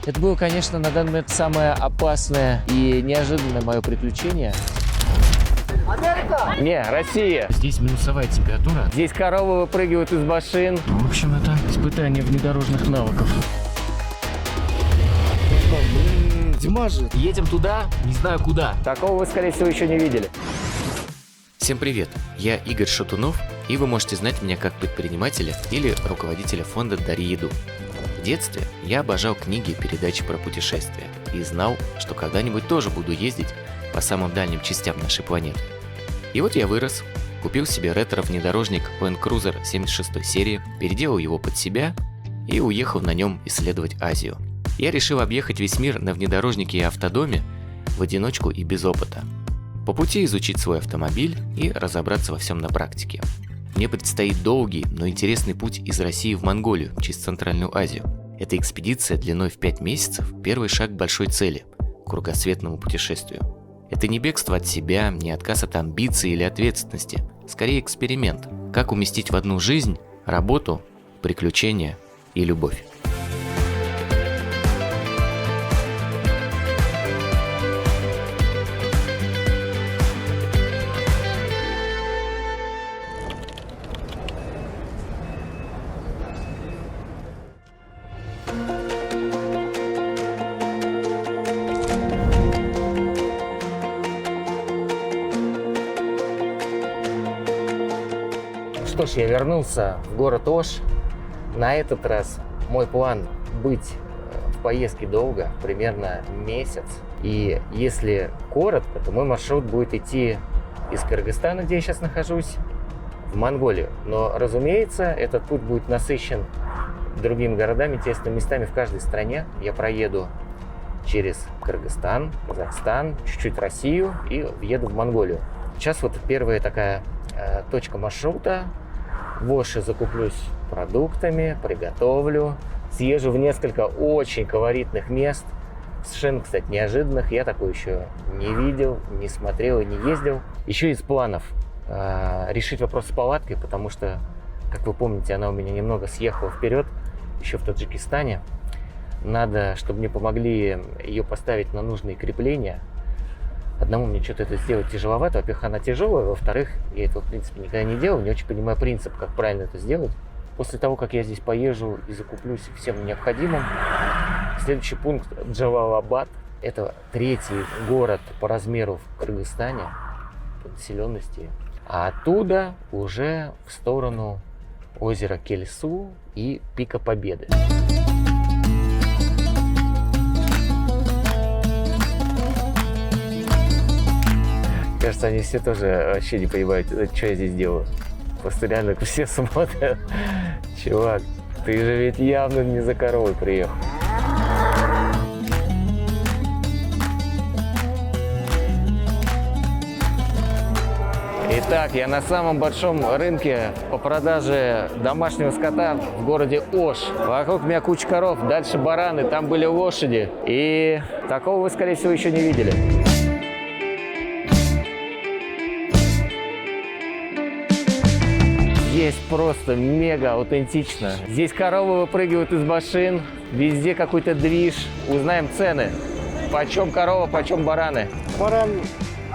Это было, конечно, на данный момент самое опасное и неожиданное мое приключение. Америка! Не, Россия. Здесь минусовая температура. Здесь коровы выпрыгивают из машин. В общем, это испытание внедорожных навыков. Зима же. Едем туда, не знаю куда. Такого вы, скорее всего, еще не видели. Всем привет, я Игорь Шатунов, и вы можете знать меня как предпринимателя или руководителя фонда «Дари еду». В детстве я обожал книги и передачи про путешествия и знал, что когда-нибудь тоже буду ездить по самым дальним частям нашей планеты. И вот я вырос, купил себе ретро-внедорожник Land Cruiser 76 серии, переделал его под себя и уехал на нем исследовать Азию. Я решил объехать весь мир на внедорожнике и автодоме в одиночку и без опыта. По пути изучить свой автомобиль и разобраться во всем на практике. Мне предстоит долгий, но интересный путь из России в Монголию, через Центральную Азию. Эта экспедиция длиной в 5 месяцев – первый шаг к большой цели – кругосветному путешествию. Это не бегство от себя, не отказ от амбиций или ответственности, скорее эксперимент, как уместить в одну жизнь работу, приключения и любовь. Что ж, я вернулся в город Ош. На этот раз мой план быть в поездке долго, примерно месяц. И если коротко, то мой маршрут будет идти из Кыргызстана, где я сейчас нахожусь, в Монголию. Но, разумеется, этот путь будет насыщен другими городами, интересными местами в каждой стране. Я проеду через Кыргызстан, Казахстан, чуть-чуть Россию и въеду в Монголию. Сейчас вот первая такая точка маршрута. В Оше закуплюсь продуктами, приготовлю, съезжу в несколько очень колоритных мест, совершенно, кстати, неожиданных. Я такое еще не видел, не смотрел и не ездил. Еще из планов решить вопрос с палаткой, потому что, как вы помните, она у меня немного съехала вперед, еще в Таджикистане. Надо, чтобы мне помогли ее поставить на нужные крепления. Одному мне что-то это сделать тяжеловато. Во-первых, она тяжелая. Во-вторых, я этого, в принципе, никогда не делал. Не очень понимаю принцип, как правильно это сделать. После того, как я здесь поезжу и закуплюсь всем необходимым, следующий пункт – Джалалабад. Это третий город по размеру в Кыргызстане, по населенности. А оттуда уже в сторону озера Кельсу и Пика Победы. Кажется, они все тоже вообще не понимают, что я здесь делаю. Просто реально все смотрят. Чувак, ты же ведь явно не за коровой приехал. Итак, я на самом большом рынке по продаже домашнего скота в городе Ош. Вокруг меня куча коров, дальше бараны, там были лошади. И такого вы, скорее всего, еще не видели. Здесь просто мега аутентично. Здесь коровы выпрыгивают из машин, везде какой-то движ. Узнаем цены. Почем корова, почем бараны? Баран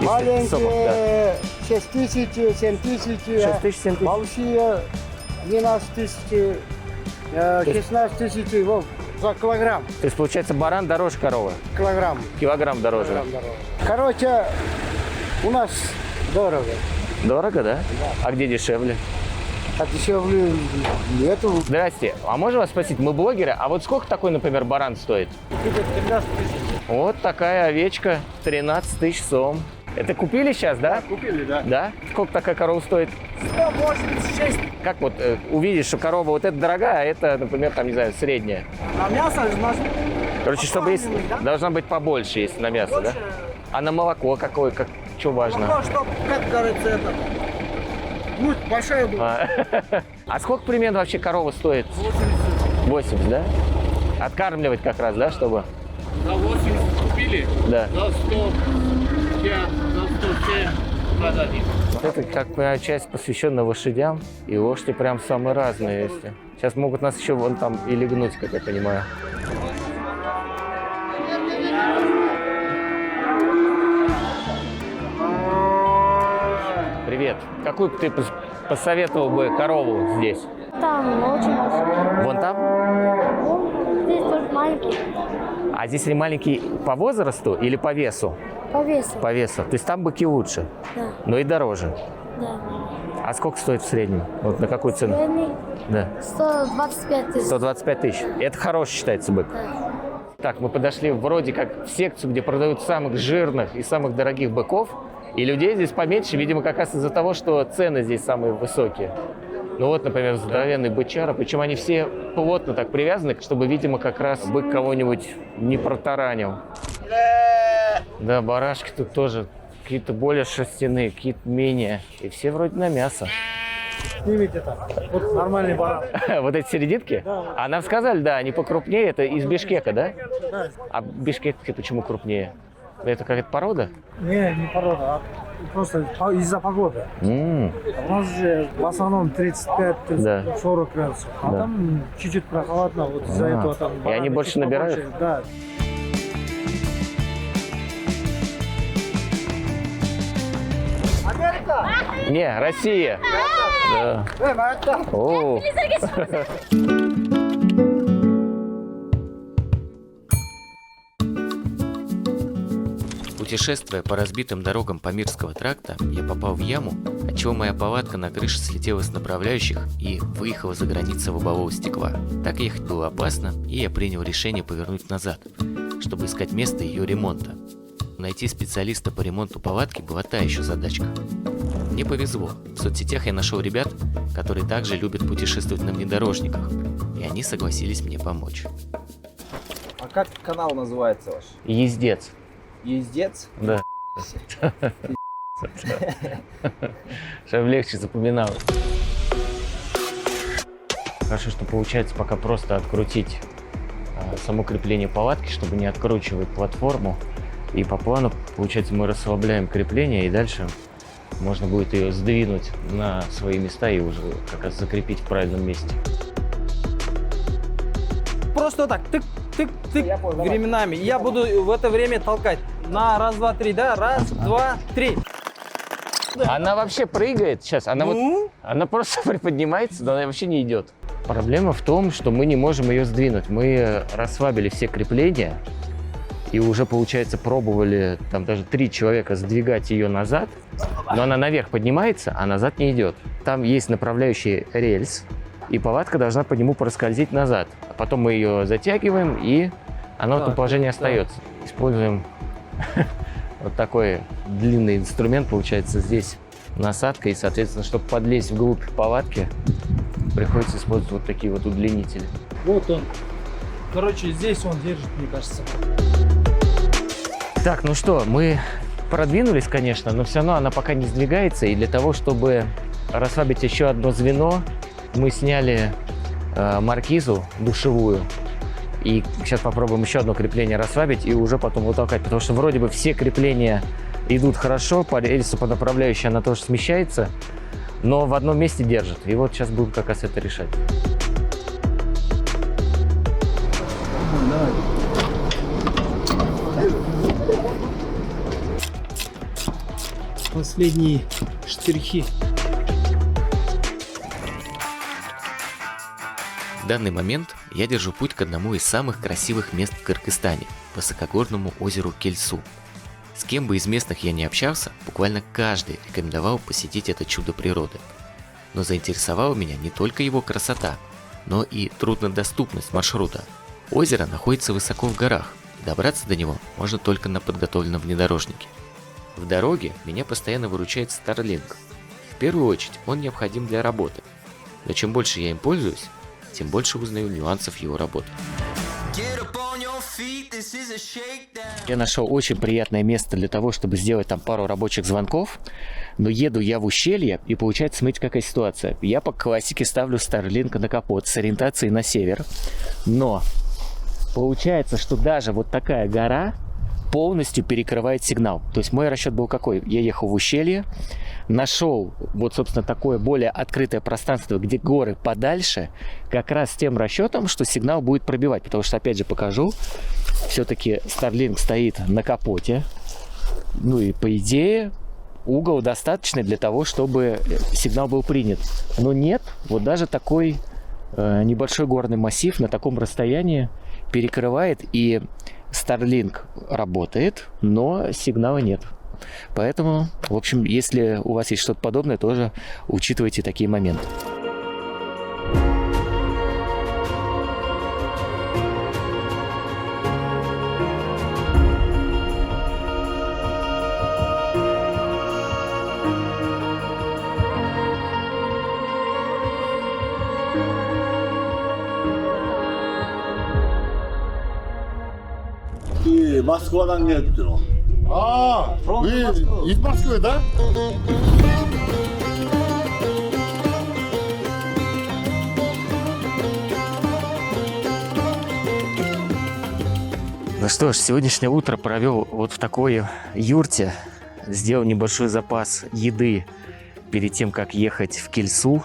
маленькие, да. 6 тысяч, 7 тысяч, 6 тысяч, 7 тысяч. большие 12 тысяч, 16 тысяч вот, за килограмм. То есть, получается, баран дороже коровы? Килограмм. Килограмм дороже. Килограмм дороже. Короче, у нас дорого. Дорого, да? А где дешевле? А дешевле нету. Здрасте. А можно вас спросить, мы блогеры, а вот сколько такой, например, баран стоит? 13 тысяч. Вот такая овечка, 13 тысяч сом. Это купили сейчас, да? Купили, да. Да? Сколько такая корова стоит? 186. Как вот увидишь, что корова вот эта дорогая, а это, например, там, не знаю, средняя? А мясо можно? Короче, чтобы есть, да? должна быть побольше, если на мясо, Больше, да? А на молоко какое, что важно? ну, чтоб, как говорится, это, ну, большая была. А сколько примерно вообще корова стоит? 80. 80, да? Откармливать как раз, да, чтобы? За 80 купили, Да. за 100, за 107 продадим. Это как часть посвященная лошадям, и лошади прям самые разные. Если. Сейчас могут нас еще вон там и легнуть, как я понимаю. Какую бы ты посоветовал бы корову здесь? Там очень большой. Вон там? Ну, здесь только маленький. А здесь они маленькие по возрасту или по весу? По весу. По весу. То есть там быки лучше, Да, но и дороже. да. А сколько стоит в среднем? Вот на какую цену? Средний Да. 125 тысяч. 125 тысяч. Это хороший считается бык. Да. Так, мы подошли вроде как в секцию, где продают самых жирных и самых дорогих быков. И людей здесь поменьше, видимо, как раз из-за того, что цены здесь самые высокие. Ну вот, например, здоровенный бычара. Причем они все плотно так привязаны, чтобы, видимо, как раз бык кого-нибудь не протаранил. Да, барашки тут тоже какие-то более шерстяные, какие-то менее. И все вроде на мясо. Снимите там. Вот нормальный баран. Вот эти серединки? А нам сказали, да, они покрупнее. Это из Бишкека, да? Да. А бишкекские почему крупнее? Это какая-то порода? Не порода, а просто из-за погоды. У нас же в основном 35-40 Да. градусов. А Да. там чуть-чуть прохладно, вот из-за этого там... И они больше набирают? Да. Америка! Не, Россия. Да. О. Путешествуя по разбитым дорогам Памирского тракта, я попал в яму, отчего моя палатка на крыше слетела с направляющих и выехала за границу лобового стекла. Так ехать было опасно, и я принял решение повернуть назад, чтобы искать место ее ремонта. Найти специалиста по ремонту палатки была та еще задачка. Мне повезло. В соцсетях я нашел ребят, которые также любят путешествовать на внедорожниках, и они согласились мне помочь. А как канал называется ваш? Ездец. Ездец? Да. Чтобы легче запоминал. Хорошо, что получается пока просто открутить само крепление палатки, чтобы не откручивать платформу. И по плану, получается, мы расслабляем крепление, и дальше можно будет ее сдвинуть на свои места и уже как раз закрепить в правильном месте. Просто вот так, тык-тык-тык временами. Я буду в это время толкать. На раз, два, три, да? Раз, два, три. Она вообще прыгает сейчас, она Ну? вот, она просто приподнимается, но она вообще не идет. Проблема в том, что мы не можем ее сдвинуть. Мы расслабили все крепления и уже, получается, пробовали там даже 3 человека сдвигать ее назад, но она наверх поднимается, а назад не идет. Там есть направляющий рельс, и палатка должна по нему проскользить назад. А потом мы ее затягиваем, и она в этом положении остается. Используем вот такой длинный инструмент, получается, здесь насадка, и, соответственно, чтобы подлезть вглубь палатки, приходится использовать вот такие вот удлинители. Вот он. Короче, здесь он держит, мне кажется. Так, ну что, мы продвинулись, конечно, но все равно она пока не сдвигается, и для того, чтобы расслабить еще одно звено, мы сняли маркизу душевую, и сейчас попробуем еще одно крепление расслабить и уже потом вытолкать, потому что вроде бы все крепления идут хорошо, по рельсу, по направляющей она тоже смещается, но в одном месте держит, и вот сейчас будем как раз это решать. Последние штрихи. В данный момент я держу путь к одному из самых красивых мест в Кыргызстане – высокогорному озеру Кельсу. С кем бы из местных я не общался, буквально каждый рекомендовал посетить это чудо природы. Но заинтересовала меня не только его красота, но и труднодоступность маршрута. Озеро находится высоко в горах, и добраться до него можно только на подготовленном внедорожнике. В дороге меня постоянно выручает Starlink. В первую очередь он необходим для работы, но чем больше я им пользуюсь, тем больше узнаю нюансов его работы. Я нашел очень приятное место для того, чтобы сделать там пару рабочих звонков, но еду я в ущелье, и получается, смотрите, какая ситуация. Я по классике ставлю Starlink на капот с ориентацией на север, но получается, что даже вот такая гора полностью перекрывает сигнал. То есть мой расчет был какой? Я ехал в ущелье, нашел вот, собственно, такое более открытое пространство, где горы подальше, как раз с тем расчетом, что сигнал будет пробивать. Потому что, опять же, покажу, все-таки Starlink стоит на капоте. Ну и по идее, угол достаточный для того, чтобы сигнал был принят. Но нет, вот даже такой небольшой горный массив на таком расстоянии перекрывает, и Starlink работает, но сигнала нет. Поэтому, в общем, если у вас есть что-то подобное, тоже учитывайте такие моменты. 이 모스크바란 게 있더라. 아, 이 모스크바다? Ну что ж, сегодняшнее утро провел вот в такой юрте. Сделал небольшой запас еды перед тем, как ехать в Кельсу.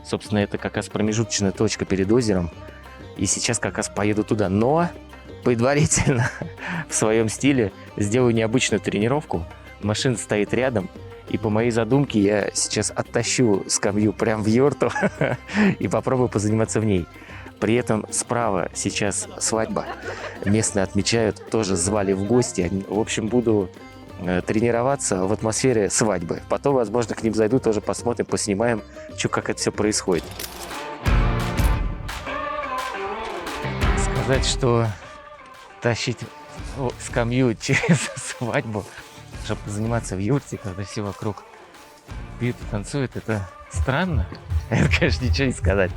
Собственно, это как раз промежуточная точка перед озером. И сейчас как раз поеду туда. Но предварительно в своем стиле сделаю необычную тренировку. Машина стоит рядом. И по моей задумке я сейчас оттащу скамью прямо в юрту и попробую позаниматься в ней. При этом справа сейчас свадьба. Местные отмечают, тоже звали в гости. В общем, буду тренироваться в атмосфере свадьбы. Потом, возможно, к ним зайду, тоже посмотрим, поснимаем, как это все происходит. Сказать, что тащить скамью через свадьбу, чтобы заниматься в юрте, когда все вокруг пьют и танцуют, это странно. Это, конечно, ничего не сказать.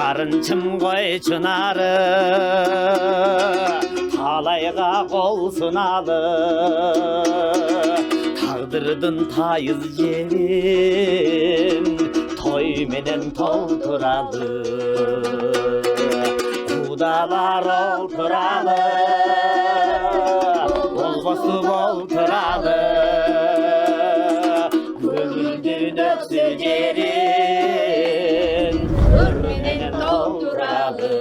다른 춤과의 전화를 талайға қол сыналы тағдырдың тайыз жерін тойменен толтырады құдалар отырады болғысы болтырады көңілдің өксі жерін өрменен толтырады.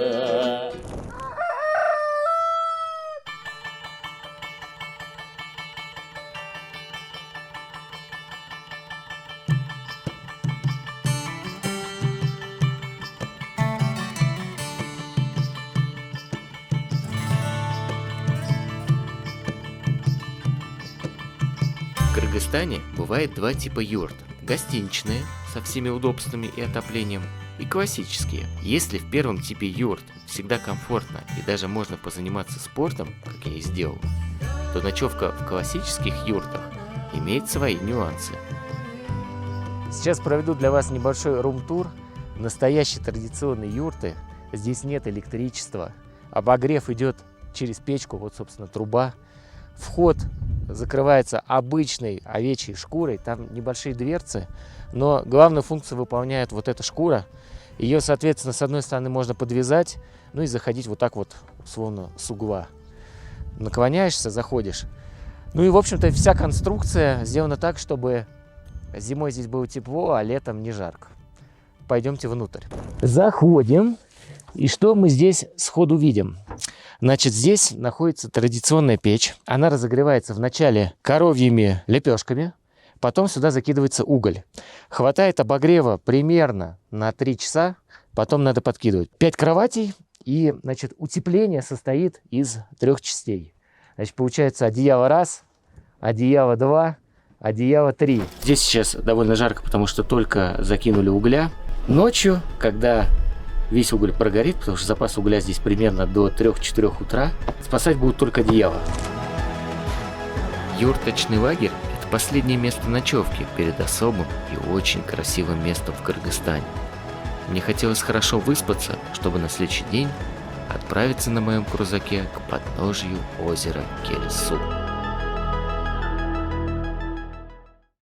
В Кыргызстане бывает два типа юрт. Гостиничные, со всеми удобствами и отоплением, и классические. Если в первом типе юрт всегда комфортно и даже можно позаниматься спортом, как я и сделал, то ночевка в классических юртах имеет свои нюансы. Сейчас проведу для вас небольшой рум-тур. Настоящие традиционные юрты. Здесь нет электричества. Обогрев идет через печку, вот, собственно, труба. Вход закрывается обычной овечьей шкурой. Там небольшие дверцы, но главную функцию выполняет вот эта шкура. Ее, соответственно, с одной стороны можно подвязать, ну и заходить вот так вот, условно, с угла. Наклоняешься, заходишь. Ну и, в общем-то, вся конструкция сделана так, чтобы зимой здесь было тепло, а летом не жарко. Пойдемте внутрь. Заходим. И что мы здесь сходу видим? Значит, здесь находится традиционная печь. Она разогревается вначале коровьими лепешками, потом сюда закидывается уголь. Хватает обогрева примерно на 3 часа, потом надо подкидывать. 5 кроватей, и, значит, утепление состоит из 3 частей. Значит, получается одеяло 1, одеяло 2, одеяло 3. Здесь сейчас довольно жарко, потому что только закинули угля. Ночью, когда весь уголь прогорит, потому что запас угля здесь примерно до 3-4 утра, спасать будут только одеяло. Юрточный лагерь – это последнее место ночевки перед особым и очень красивым местом в Кыргызстане. Мне хотелось хорошо выспаться, чтобы на следующий день отправиться на моем крузаке к подножию озера Келесу.